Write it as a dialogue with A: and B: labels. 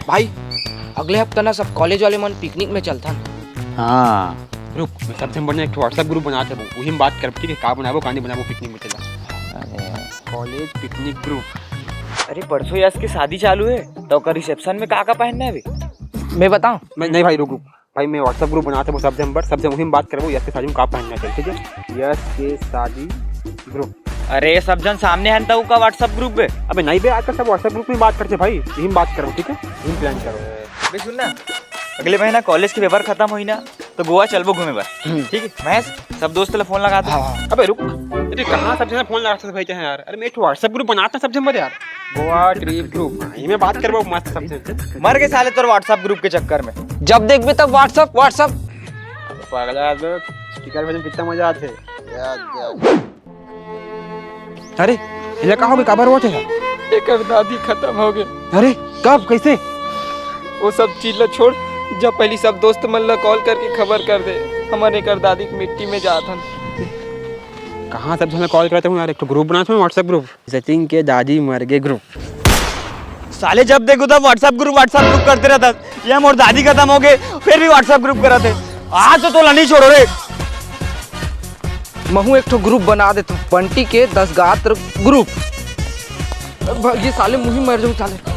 A: भाई अगले हफ्ते ना सब कॉलेज वाले मन पिकनिक में चलता न।
B: हाँ रुक, मैं सबसे बढ़िया एक व्हाट्सएप ग्रुप बनाते हूँ, वही हम बात कर ठीक है, कहाँ बनाबो कहाँ नहीं बनाबो पिकनिक में चला। College picnic group.
C: अरे परसों यश की शादी चालू है तो का रिसेप्शन में का पहनना है अभी?
A: मैं बताऊं?
B: मैं नहीं भाई, रुक भाई, मैं व्हाट्सएप ग्रुप बनाता हूँ सबसे वही हम बात करबो यश की शादी में कहाँ पहनना चाहिए, ठीक है। यश के शादी ग्रुप।
C: अरे सब जन सामने हनता का व्हाट्सएप ग्रुप है।
B: अबे नहीं बे, आजकल सब व्हाट्सएप ग्रुप में बात करते भाई, यही हम बात करो ठीक है, यही प्लान करो।
C: अबे सुन ना, अगले महीना कॉलेज के पेपर खत्म हुई ना तो गोवा चलबो घूमे बार, ठीक है। महेश सब दोस्त ला फोन लगा दे।
B: अबे रुक, अरे कहाँ सब जने फोन लगा सकते भाई यार, अरे मैं एक व्हाट्सएप ग्रुप बनाता सबसे बढ़िया यार, गोवा ट्रिप ग्रुप, यही मैं बात करबो मस्त सबसे।
C: मर के साले तोर व्हाट्सएप ग्रुप के चक्कर में,
A: जब देख भी तब व्हाट्सअप व्हाट्सअप।
B: पागला लोग, स्टिकर में कितना मजा आते है। अरे ये कहाँ भी खबर होते है?
D: एक दादी खत्म हो गए।
B: अरे कब कैसे?
D: वो सब चीज ला छोड़, जब पहली सब दोस्त मन ला कॉल करके खबर कर दे हमारे कर दादी की मिट्टी में जात हन।
B: कहाँ सब जने कॉल करते हूँ यार, एक तो ग्रुप बनाता हूँ व्हाट्सएप ग्रुप, सचिन के दादी मर गए ग्रुप।
C: साले जब देखो तब व्हाट्सएप ग्रुप करते रहता। ये मोर दादी खत्म हो गए फिर भी व्हाट्सएप ग्रुप कराते। आज तो नहीं छोड़ो रे।
A: महू एक ठो ग्रुप बना देता हूँ, बंटी के 10 गात्र ग्रुप। ये साले मुही मर जाऊँ साले।